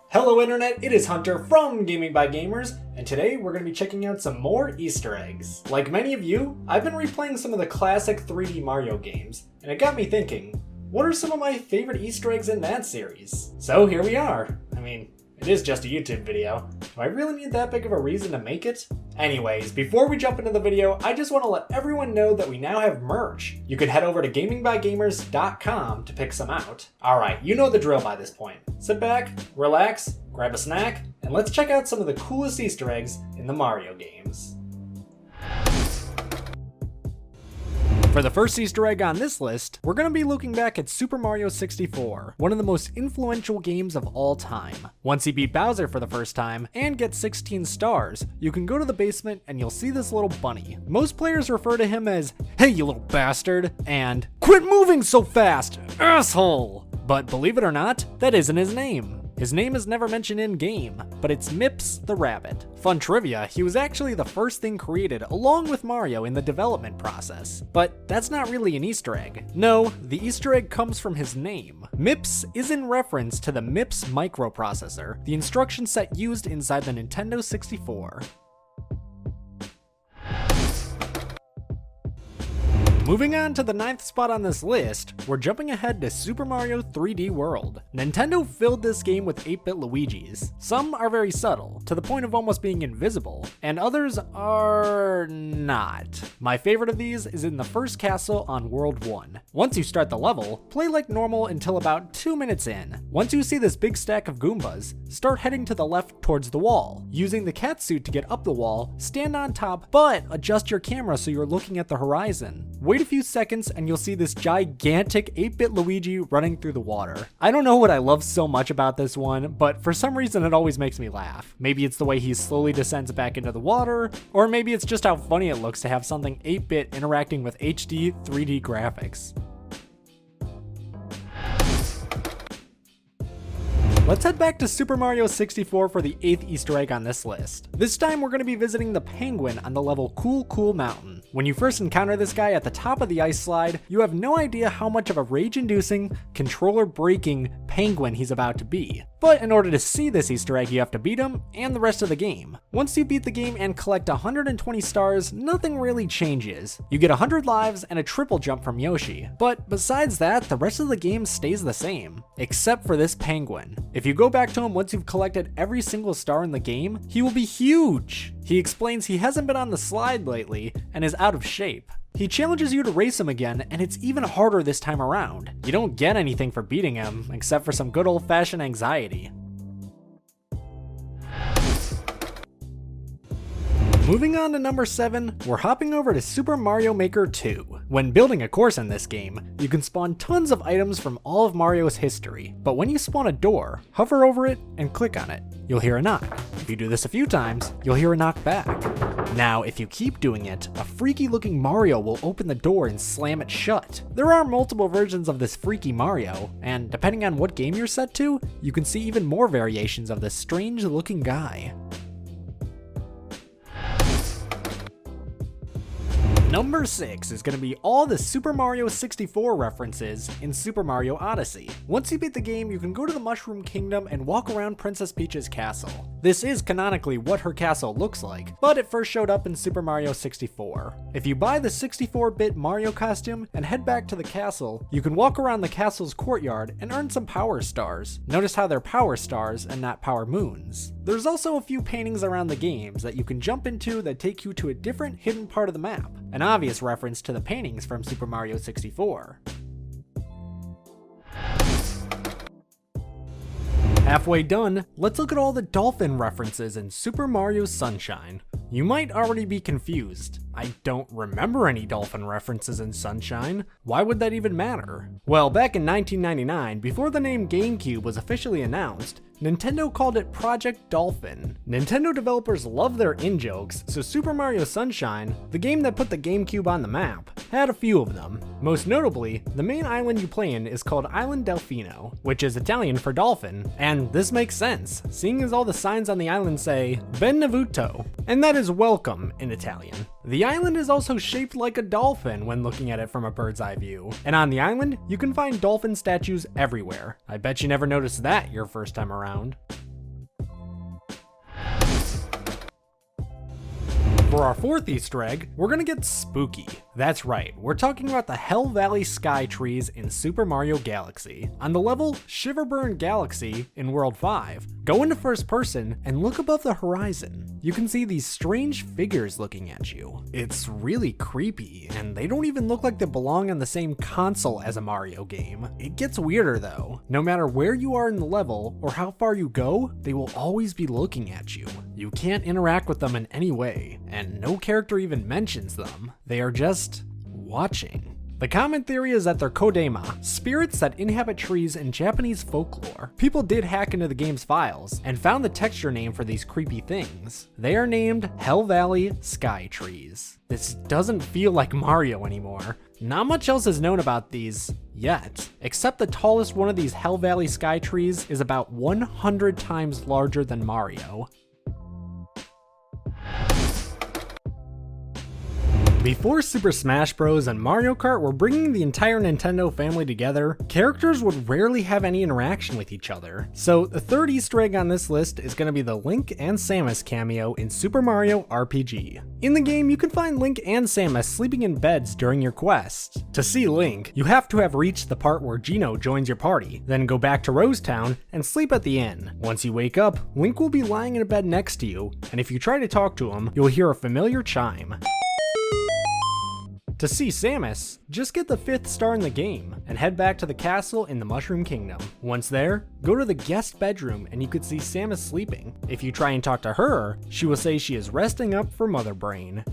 Hello Internet, it is Hunter from Gaming by Gamers, and today we're going to be checking out some more Easter eggs. Like many of you, I've been replaying some of the classic 3D Mario games, and it got me thinking, what are some of my favorite Easter eggs in that series? So here we are. It is just a YouTube video. Do I really need that big of a reason to make it? Anyways, before we jump into the video, I just want to let everyone know that we now have merch. You can head over to gamingbygamers.com to pick some out. Alright, you know the drill by this point. Sit back, relax, grab a snack, and let's check out some of the coolest Easter eggs in the Mario games. For the first Easter egg on this list, we're going to be looking back at Super Mario 64, one of the most influential games of all time. Once you beat Bowser for the first time and get 16 stars, you can go to the basement and you'll see this little bunny. Most players refer to him as, "Hey you little bastard," and "Quit moving so fast, asshole!" But believe it or not, that isn't his name. His name is never mentioned in-game, but it's Mips the Rabbit. Fun trivia, he was actually the first thing created along with Mario in the development process. But that's not really an Easter egg. No, the Easter egg comes from his name. Mips is in reference to the Mips microprocessor, the instruction set used inside the Nintendo 64. Moving on to the 9th spot on this list, we're jumping ahead to Super Mario 3D World. Nintendo filled this game with 8-bit Luigis. Some are very subtle, to the point of almost being invisible, and others are not. My favorite of these is in the first castle on World 1. Once you start the level, play like normal until about 2 minutes in. Once you see this big stack of Goombas, start heading to the left towards the wall. Using the cat suit to get up the wall, stand on top, but adjust your camera so you're looking at the horizon. Wait a few seconds and you'll see this gigantic 8-bit Luigi running through the water. I don't know what I love so much about this one, but for some reason it always makes me laugh. Maybe it's the way he slowly descends back into the water, or maybe it's just how funny it looks to have something 8-bit interacting with HD 3D graphics. Let's head back to Super Mario 64 for the 8th Easter egg on this list. This time we're going to be visiting the penguin on the level Cool Cool Mountain. When you first encounter this guy at the top of the ice slide, you have no idea how much of a rage-inducing, controller-breaking penguin he's about to be. But in order to see this Easter egg, you have to beat him and the rest of the game. Once you beat the game and collect 120 stars, nothing really changes. You get 100 lives and a triple jump from Yoshi. But besides that, the rest of the game stays the same, except for this penguin. If you go back to him once you've collected every single star in the game, he will be huge. He explains he hasn't been on the slide lately and is out of shape. He challenges you to race him again, and it's even harder this time around. You don't get anything for beating him, except for some good old-fashioned anxiety. Moving on to number 7, we're hopping over to Super Mario Maker 2. When building a course in this game, you can spawn tons of items from all of Mario's history, but when you spawn a door, hover over it and click on it. You'll hear a knock. If you do this a few times, you'll hear a knock back. Now, if you keep doing it, a freaky looking Mario will open the door and slam it shut. There are multiple versions of this freaky Mario, and depending on what game you're set to, you can see even more variations of this strange looking guy. Number 6 is going to be all the Super Mario 64 references in Super Mario Odyssey. Once you beat the game, you can go to the Mushroom Kingdom and walk around Princess Peach's castle. This is canonically what her castle looks like, but it first showed up in Super Mario 64. If you buy the 64-bit Mario costume and head back to the castle, you can walk around the castle's courtyard and earn some power stars. Notice how they're power stars and not power moons. There's also a few paintings around the games that you can jump into that take you to a different hidden part of the map. An obvious reference to the paintings from Super Mario 64. Halfway done, let's look at all the dolphin references in Super Mario Sunshine. You might already be confused. I don't remember any dolphin references in Sunshine. Why would that even matter? Well, back in 1999, before the name GameCube was officially announced, Nintendo called it Project Dolphin. Nintendo developers love their in-jokes, so Super Mario Sunshine, the game that put the GameCube on the map, had a few of them. Most notably, the main island you play in is called Island Delfino, which is Italian for dolphin, and this makes sense, seeing as all the signs on the island say Benvenuto, and that is welcome in Italian. The island is also shaped like a dolphin when looking at it from a bird's eye view, and on the island, you can find dolphin statues everywhere. I bet you never noticed that your first time around. For our fourth Easter egg, we're gonna get spooky. That's right, we're talking about the Hell Valley Sky Trees in Super Mario Galaxy. On the level Shiverburn Galaxy in World 5, go into first person and look above the horizon. You can see these strange figures looking at you. It's really creepy, and they don't even look like they belong on the same console as a Mario game. It gets weirder though. No matter where you are in the level or how far you go, they will always be looking at you. You can't interact with them in any way, and no character even mentions them. They are just watching. The common theory is that they're Kodama, spirits that inhabit trees in Japanese folklore. People did hack into the game's files and found the texture name for these creepy things. They are named Hell Valley Sky Trees. This doesn't feel like Mario anymore. Not much else is known about these yet, except the tallest one of these Hell Valley Sky Trees is about 100 times larger than Mario. Before Super Smash Bros. And Mario Kart were bringing the entire Nintendo family together, characters would rarely have any interaction with each other. So the third Easter egg on this list is going to be the Link and Samus cameo in Super Mario RPG. In the game, you can find Link and Samus sleeping in beds during your quest. To see Link, you have to have reached the part where Geno joins your party, then go back to Rose Town and sleep at the inn. Once you wake up, Link will be lying in a bed next to you, and if you try to talk to him, you'll hear a familiar chime. To see Samus, just get the 5th star in the game and head back to the castle in the Mushroom Kingdom. Once there, go to the guest bedroom and you could see Samus sleeping. If you try and talk to her, she will say she is resting up for Mother Brain.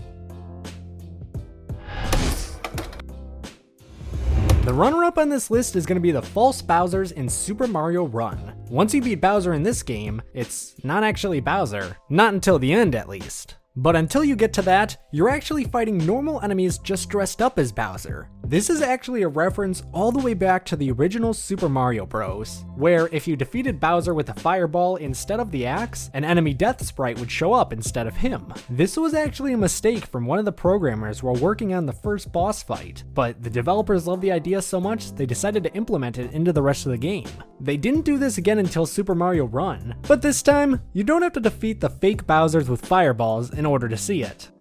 The runner-up on this list is going to be the false Bowsers in Super Mario Run. Once you beat Bowser in this game, it's not actually Bowser. Not until the end, at least. But until you get to that, you're actually fighting normal enemies just dressed up as Bowser. This is actually a reference all the way back to the original Super Mario Bros., where if you defeated Bowser with a fireball instead of the axe, an enemy death sprite would show up instead of him. This was actually a mistake from one of the programmers while working on the first boss fight, but the developers loved the idea so much they decided to implement it into the rest of the game. They didn't do this again until Super Mario Run, but this time, you don't have to defeat the fake Bowsers with fireballs in order to see it.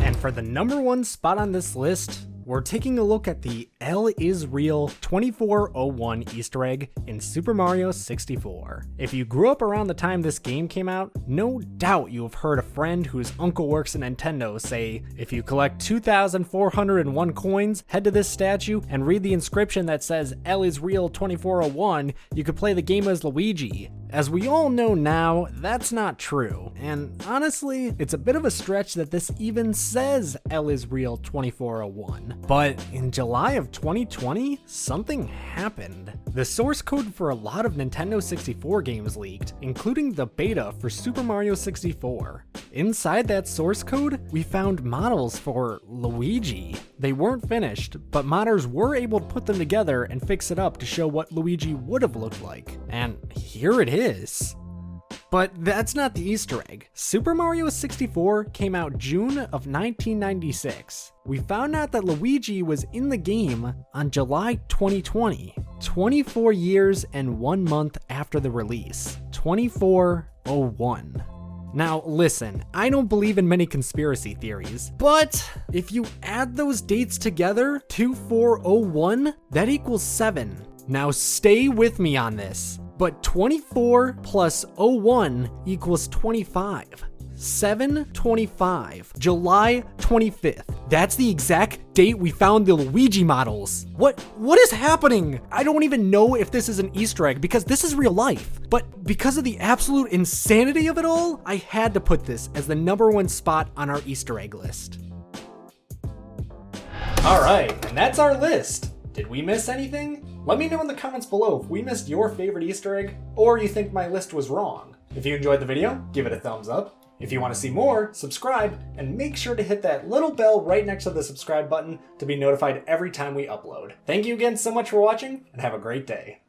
And for the number 1 spot on this list, we're taking a look at the L is Real 2401 Easter egg in Super Mario 64. If you grew up around the time this game came out, no doubt you have heard a friend whose uncle works at Nintendo say, if you collect 2,401 coins, head to this statue and read the inscription that says L is Real 2401, you could play the game as Luigi. As we all know now, that's not true. And honestly, it's a bit of a stretch that this even says L is Real 2401. But in July of 2020, something happened. The source code for a lot of Nintendo 64 games leaked, including the beta for Super Mario 64. Inside that source code, we found models for Luigi. They weren't finished, but modders were able to put them together and fix it up to show what Luigi would have looked like. And here it is. But that's not the Easter egg. Super Mario 64 came out June of 1996. We found out that Luigi was in the game on July 2020, 24 years and 1 month after the release, 2401. Now listen, I don't believe in many conspiracy theories, but if you add those dates together, 2401, that equals 7. Now stay with me on this. But 24 plus 01 equals 25. 7/25, July 25th. That's the exact date we found the Luigi models. What is happening? I don't even know if this is an Easter egg because this is real life. But because of the absolute insanity of it all, I had to put this as the number 1 spot on our Easter egg list. All right, and that's our list. Did we miss anything? Let me know in the comments below if we missed your favorite Easter egg, or you think my list was wrong. If you enjoyed the video, give it a thumbs up. If you want to see more, subscribe, and make sure to hit that little bell right next to the subscribe button to be notified every time we upload. Thank you again so much for watching, and have a great day.